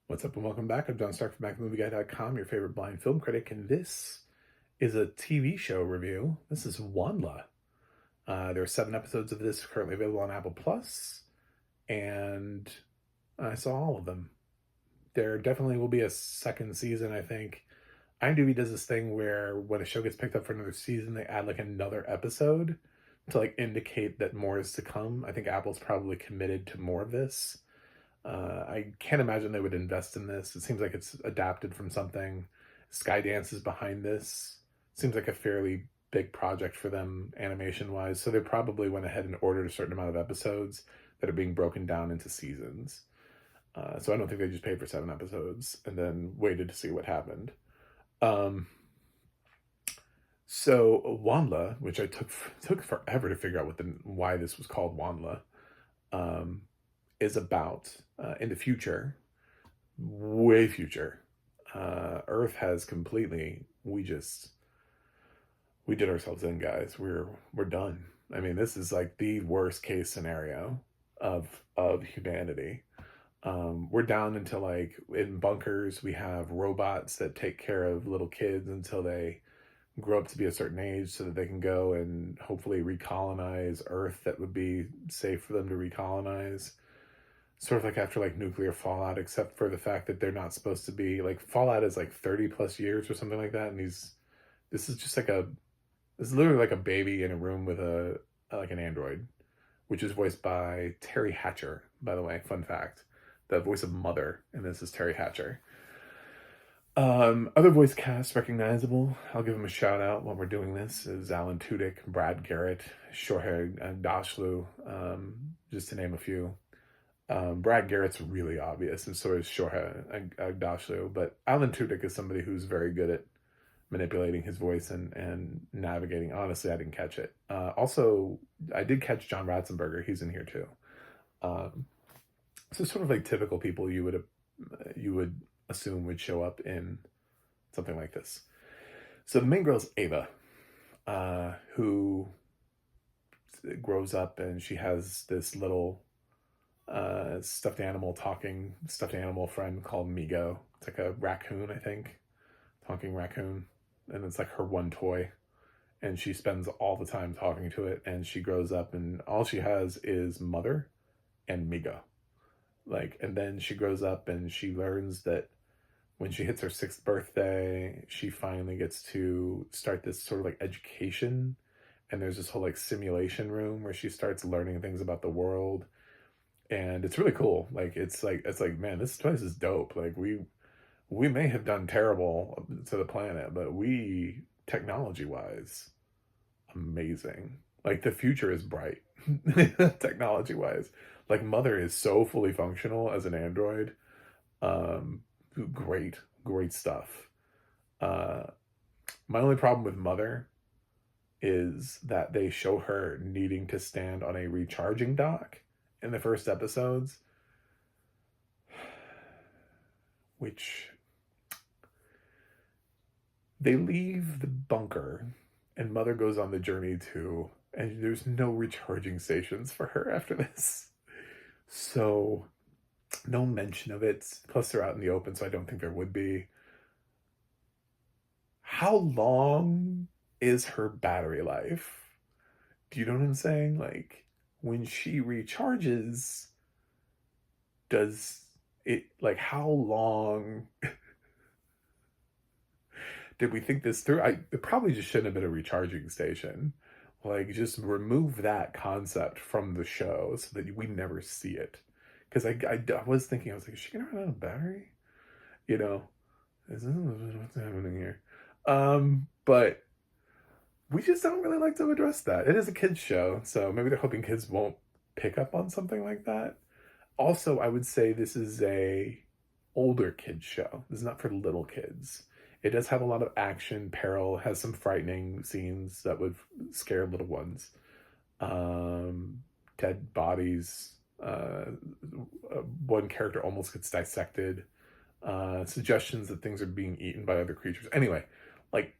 What's up and welcome back. I'm John Stark from MacMovieGuy.com, your favorite blind film critic, and this is a TV show review. This is Wandla. There are 7 episodes of this currently available on Apple Plus, and I saw all of them. There definitely will be a second season, I think. IMDb does this thing where when a show gets picked up for another season, they add like another episode to like indicate that more is to come. I think Apple's probably committed to more of this. I can't imagine they would invest in this. It seems like it's adapted from something. Skydance is behind this. Seems like a fairly big project for them animation wise. So they probably went ahead and ordered a certain amount of episodes that are being broken down into seasons. So I don't think they just paid for 7 episodes and then waited to see what happened. Um, so Wandla, which I took forever to figure out why this was called Wandla, um, is about in the future, way future. Earth has completely. We did ourselves in, guys. We're done. I mean, this is like the worst case scenario of humanity. We're down into like in bunkers. We have robots that take care of little kids until they grow up to be a certain age so that they can go and hopefully recolonize Earth that would be safe for them to recolonize. Sort of like after like nuclear fallout, except for the fact that they're not supposed to be like fallout is like 30 plus years or something like that. And this is just like this is literally like a baby in a room with like an android, which is voiced by Terry Hatcher, by the way. Fun fact. The voice of Mother, and this is Terry Hatcher. Other voice cast recognizable. I'll give him a shout out while we're doing this. Is Alan Tudyk, Brad Garrett, Shohei Agdashlu, just to name a few. Brad Garrett's really obvious, and so is Shohei Agdashlu. But Alan Tudyk is somebody who's very good at manipulating his voice and navigating. Honestly, I didn't catch it. Also, I did catch John Ratzenberger. He's in here too. So sort of like typical people you would assume would show up in something like this. So the main girl is Ava, who grows up and she has this little stuffed animal friend called Migo. It's like a raccoon, I think, talking raccoon, and it's like her one toy, and she spends all the time talking to it. And she grows up and all she has is Mother and Migo. Like, and then she grows up and she learns that when she hits her 6th birthday, she finally gets to start this sort of like education. And there's this whole like simulation room where she starts learning things about the world. And it's really cool. Like, it's like, man, this place is dope. Like, we may have done terrible to the planet, but we, technology wise, amazing. Like, the future is bright, technology wise. Like, Mother is so fully functional as an android. Great stuff. My only problem with Mother is that they show her needing to stand on a recharging dock in the first episodes, which they leave the bunker and Mother goes on the journey too, and there's no recharging stations for her after this. So no mention of it. Plus they're out in the open, so I don't think there would be. How long is her battery life? Do you know what I'm saying? Like, when she recharges, does it, like, how long did we think this through? It probably just shouldn't have been a recharging station. Like, just remove that concept from the show so that we never see it. Because I was thinking, I was like, is she gonna run out of battery? You know, what's happening here? But we just don't really like to address that. It is a kids show, so maybe they're hoping kids won't pick up on something like that. Also, I would say this is a older kids show. This is not for little kids. It does have a lot of action, peril, has some frightening scenes that would scare little ones. Dead bodies. One character almost gets dissected. Suggestions that things are being eaten by other creatures. Anyway, like,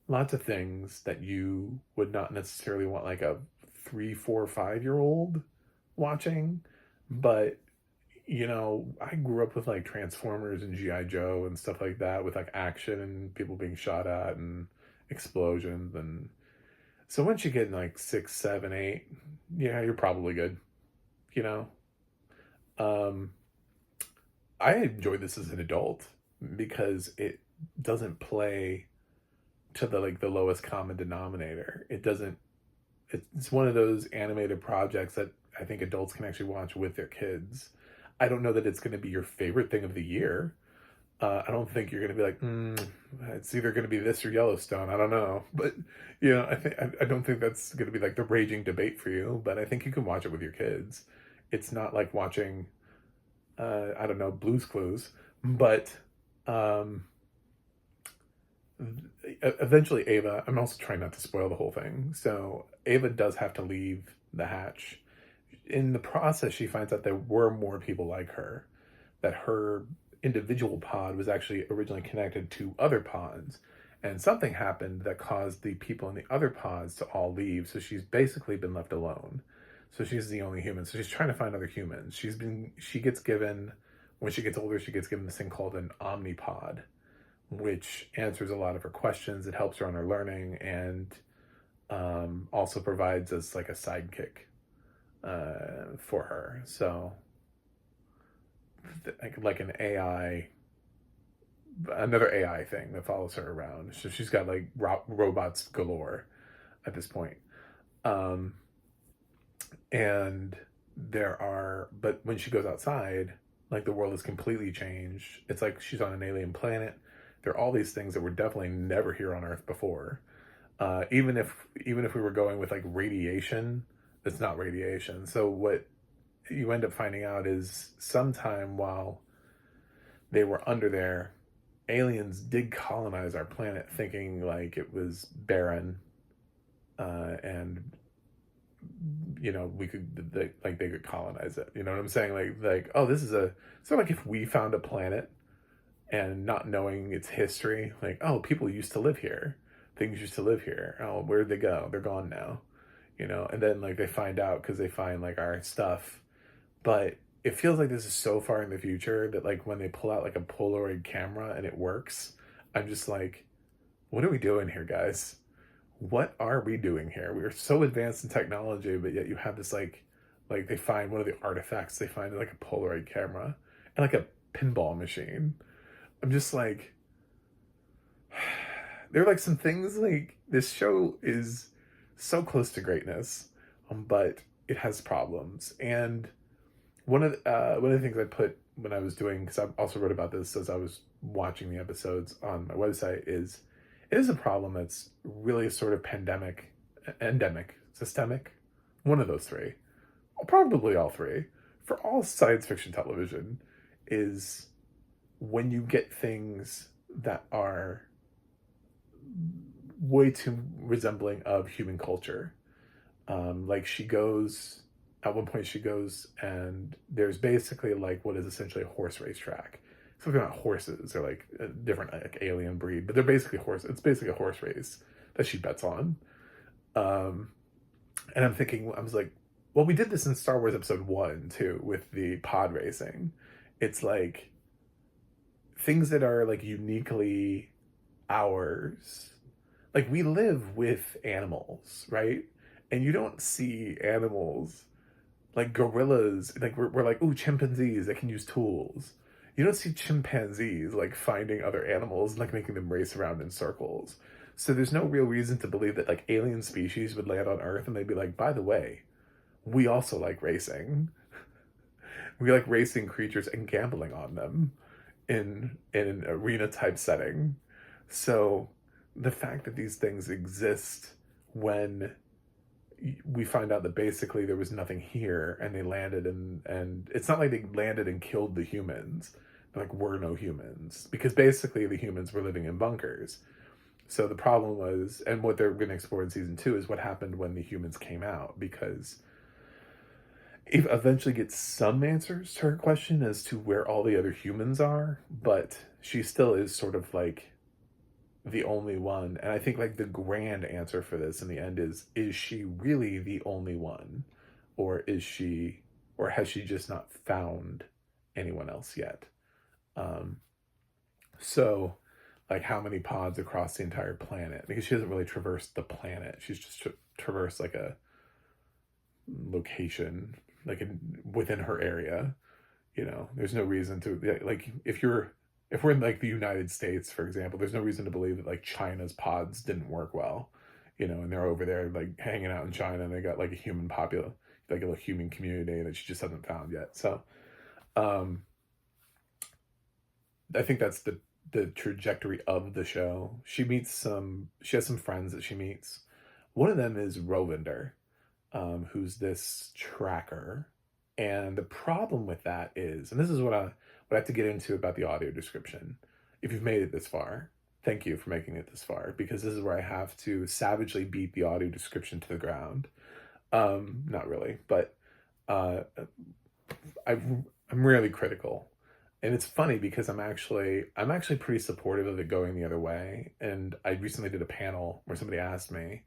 lots of things that you would not necessarily want like a 3, 4, 5-year-old watching, but you know, I grew up with like Transformers and GI Joe and stuff like that, with like action and people being shot at and explosions. And so once you get in like 6, 7, 8, yeah, you're probably good, you know. um I enjoy this as an adult because it doesn't play to the like the lowest common denominator. It doesn't. It's one of those animated projects that I think adults can actually watch with their kids. I don't know that it's going to be your favorite thing of the year. I don't think you're going to be like, it's either going to be this or Yellowstone. I don't know, but you know, I don't think that's going to be like the raging debate for you. But I think you can watch it with your kids. It's not like watching, I don't know, Blue's Clues, but um, eventually Ava. I'm also trying not to spoil the whole thing. So Ava does have to leave the hatch. In the process, she finds out there were more people like her, that her individual pod was actually originally connected to other pods. And something happened that caused the people in the other pods to all leave. So she's basically been left alone. So she's the only human. So she's trying to find other humans. She gets given, when she gets older, she gets given this thing called an omnipod, which answers a lot of her questions. It helps her on her learning, and also provides us like a sidekick for her. So like an AI, another AI thing that follows her around. So she's got like robots galore at this point. Um, and but when she goes outside, like the world has completely changed. It's like she's on an alien planet. There are all these things that were definitely never here on Earth before. Even if we were going with like radiation, it's not radiation. So what you end up finding out is sometime while they were under there, aliens did colonize our planet, thinking like it was barren, and you know we could they could colonize it. You know what I'm saying? Like oh, this is a so like if we found a planet and not knowing its history, like oh, people used to live here, things used to live here. Oh, where'd they go? They're gone now. You know, and then like they find out because they find like our stuff. But it feels like this is so far in the future that like when they pull out like a Polaroid camera and it works, I'm just like, what are we doing here, guys? What are we doing here? We are so advanced in technology, but yet you have this like they find one of the artifacts, they find like a Polaroid camera and like a pinball machine. I'm just like, there are like some things like this show is so close to greatness, but it has problems. And one of the things I put when I was doing, because I also wrote about this as I was watching the episodes on my website, is it is a problem that's really sort of endemic, systemic, one of those three, probably all three, for all science fiction television, is when you get things that are way too resembling of human culture. Like she goes at one point she goes and there's basically like what is essentially a horse race track. So they're not horses, they're like a different like alien breed, but they're basically horse. It's basically a horse race that she bets on. Um, and I'm thinking, I was like, well, we did this in Star Wars Episode 1 too with the pod racing. It's like things that are like uniquely ours. Like we live with animals, right? And you don't see animals like gorillas, like we're like, ooh, chimpanzees that can use tools. You don't see chimpanzees like finding other animals and like making them race around in circles. So there's no real reason to believe that like alien species would land on Earth and they'd be like, by the way, we also like racing. We like racing creatures and gambling on them in an arena type setting. So the fact that these things exist when we find out that basically there was nothing here and they landed and it's not like they landed and killed the humans, like were no humans, because basically the humans were living in bunkers. So the problem was, and what they're going to explore in season 2 is what happened when the humans came out, because Eve eventually gets some answers to her question as to where all the other humans are, but she still is sort of like the only one. And I think like the grand answer for this in the end is she really the only one? Or is she, or has she just not found anyone else yet. Um, so, like, how many pods across the entire planet? Because she hasn't really traversed the planet. She's just traversed like a location, like within her area. You know, there's no reason to, like, if we're in like the United States, for example, there's no reason to believe that like China's pods didn't work well. You know, and they're over there like hanging out in China, and they got like a like a human community that she just hasn't found yet. So, um, I think that's the trajectory of the show. She has some friends that she meets. One of them is Rovinder, who's this tracker. And the problem with that is, and this is what I have to get into about the audio description. If you've made it this far, thank you for making it this far, because this is where I have to savagely beat the audio description to the ground. Not really, but uh, I'm rarely critical, and it's funny because I'm actually pretty supportive of it going the other way. And I recently did a panel where somebody asked me,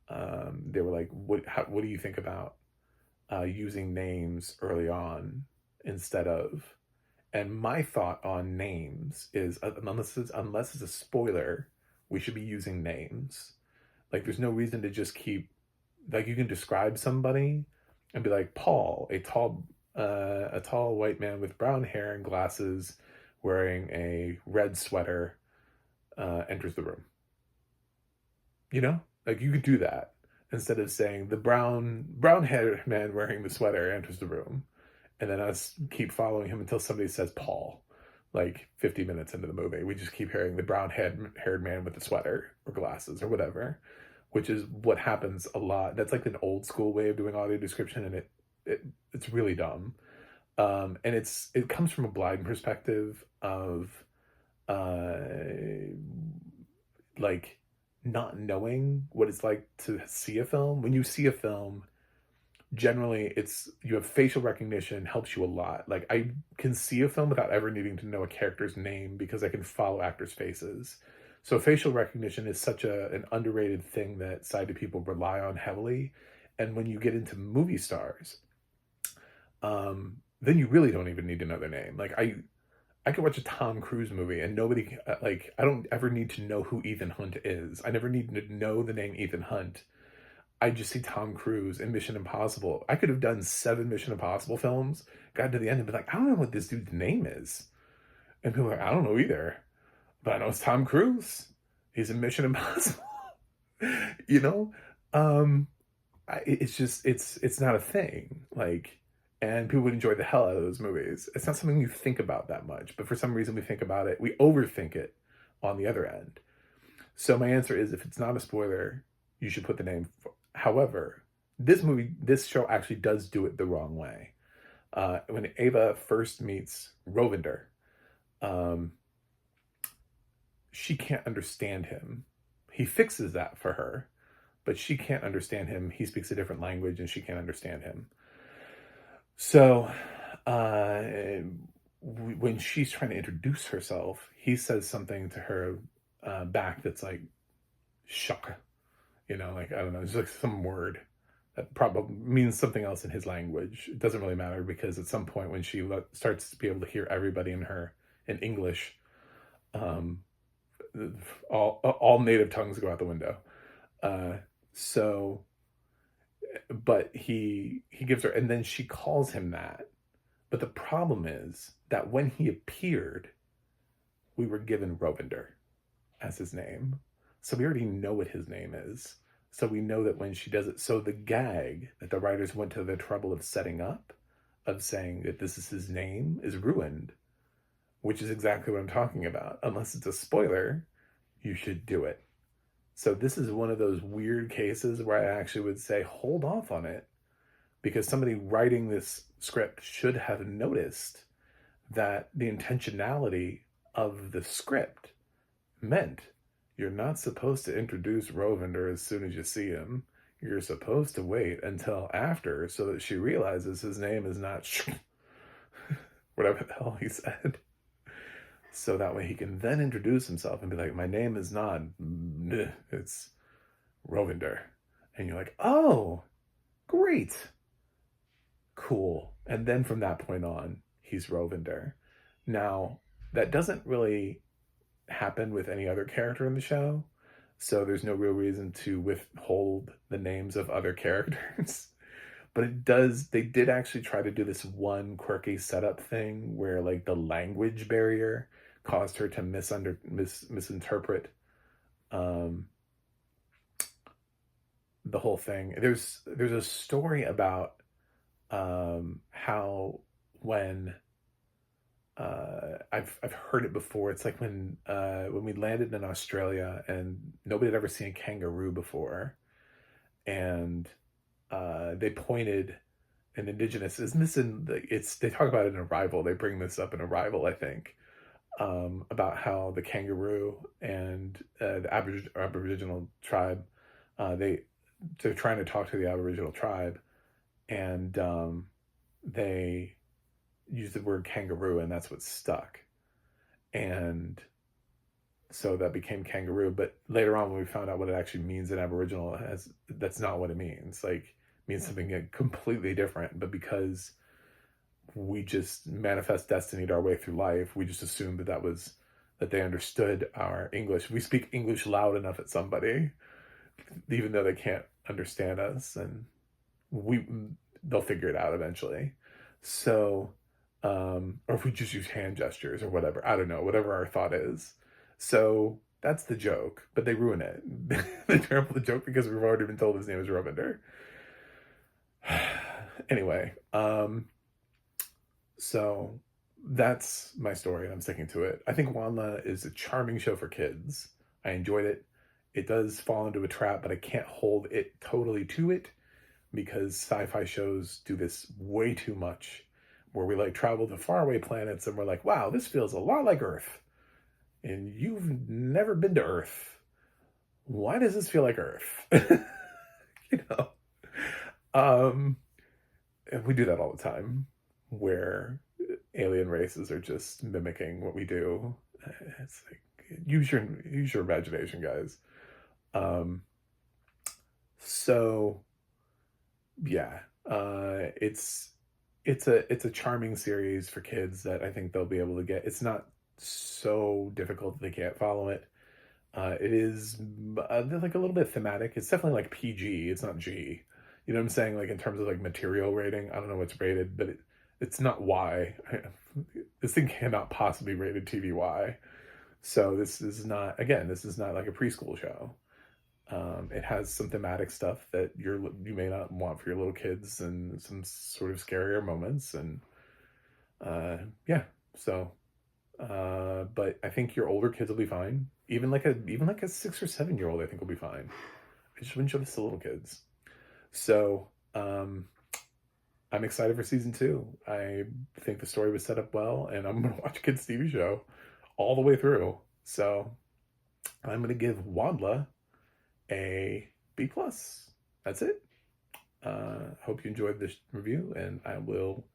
they were like, what do you think about using names early on instead of? And my thought on names is, unless it's a spoiler, we should be using names. Like, there's no reason to just keep, like, you can describe somebody and be like, Paul, a tall white man with brown hair and glasses, wearing a red sweater, enters the room. You know, like, you could do that instead of saying the brown haired man wearing the sweater enters the room, and then us keep following him until somebody says Paul. Like 50 minutes into the movie, we just keep hearing the haired man with the sweater or glasses or whatever, which is what happens a lot. That's like an old school way of doing audio description, and it's really dumb. And it comes from a blind perspective of uh, like not knowing what it's like to see a film. When you see a film, generally you have facial recognition helps you a lot. Like, I can see a film without ever needing to know a character's name because I can follow actors' faces. So facial recognition is such an underrated thing that sighted people rely on heavily. And when you get into movie stars, then you really don't even need to know their name. Like, I could watch a Tom Cruise movie and nobody, like, I don't ever need to know who Ethan Hunt is. I never need to know the name Ethan Hunt. I just see Tom Cruise in Mission Impossible. I could have done 7 Mission Impossible films, gotten to the end and been like, I don't know what this dude's name is. And people are like, I don't know either. But I know it's Tom Cruise. He's in Mission Impossible. You know? It's not a thing. Like, and people would enjoy the hell out of those movies. It's not something you think about that much, but for some reason we think about it. We overthink it on the other end. So my answer is, if it's not a spoiler, you should put the name. However, this show actually does do it the wrong way. When Ava first meets Rovinder, she can't understand him. He fixes that for her, but she can't understand him. He speaks a different language and she can't understand him. So when she's trying to introduce herself, he says something to her back that's like, shaka. You know, like, I don't know, it's like some word that probably means something else in his language. It doesn't really matter, because at some point when she starts to be able to hear everybody in English, all native tongues go out the window. So, but he gives her, and then she calls him that. But the problem is that when he appeared, we were given Rovinder as his name. So we already know what his name is. So we know that when she does it, so the gag that the writers went to the trouble of setting up, of saying that this is his name, is ruined, which is exactly what I'm talking about. Unless it's a spoiler, you should do it. So this is one of those weird cases where I actually would say, hold off on it, because somebody writing this script should have noticed that the intentionality of the script meant you're not supposed to introduce Rovinder as soon as you see him. You're supposed to wait until after, so that she realizes his name is not whatever the hell he said. So that way he can then introduce himself and be like, my name is not, it's Rovinder. And you're like, oh, great. Cool. And then from that point on, he's Rovender. Now, that doesn't really happen with any other character in the show, so there's no real reason to withhold the names of other characters. But they did actually try to do this one quirky setup thing where like the language barrier caused her to misinterpret um, the whole thing. There's a story about how when I've heard it before. It's like when we landed in Australia and nobody had ever seen a kangaroo before, and they pointed an indigenous, isn't this in the, it's they talk about it in Arrival. They bring this up in Arrival, I think, about how the kangaroo and the Aboriginal tribe, they're trying to talk to the Aboriginal tribe, and they use the word kangaroo, and that's what stuck. And so that became kangaroo. But later on, when we found out what it actually means in Aboriginal, that's not what it means. Like, it means something completely different. But because we just manifest destiny our way through life, we just assumed that they understood our English. We speak English loud enough at somebody, even though they can't understand us, and they'll figure it out eventually. So, or if we just use hand gestures or whatever, I don't know, whatever our thought is. So that's the joke, but they ruin it. They trample the joke because we've already been told his name is Rovender. Anyway, so that's my story, and I'm sticking to it. I think Wandla is a charming show for kids. I enjoyed it. It does fall into a trap, but I can't hold it totally to it because sci-fi shows do this way too much, where we like travel to faraway planets and we're like, wow, this feels a lot like Earth. And you've never been to Earth. Why does this feel like Earth? You know? And we do that all the time, where alien races are just mimicking what we do. It's like, use your imagination, guys. So yeah, it's a charming series for kids that I think they'll be able to get. It's not so difficult that they can't follow it. It is like a little bit thematic. It's definitely like PG. It's not G. You know what I'm saying? Like in terms of like material rating, I don't know what's rated, but it's not Y. This thing cannot possibly be rated TVY. So this is not like a preschool show. It has some thematic stuff that you may not want for your little kids, and some sort of scarier moments, and yeah. So, but I think your older kids will be fine. Even like a 6 or 7 year old, I think will be fine. I just wouldn't show this to little kids. So, I'm excited for season 2. I think the story was set up well, and I'm gonna watch a kids' TV show all the way through. So, I'm gonna give Wandla a B+. That's it. Hope you enjoyed this review, and I will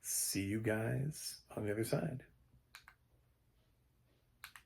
see you guys on the other side.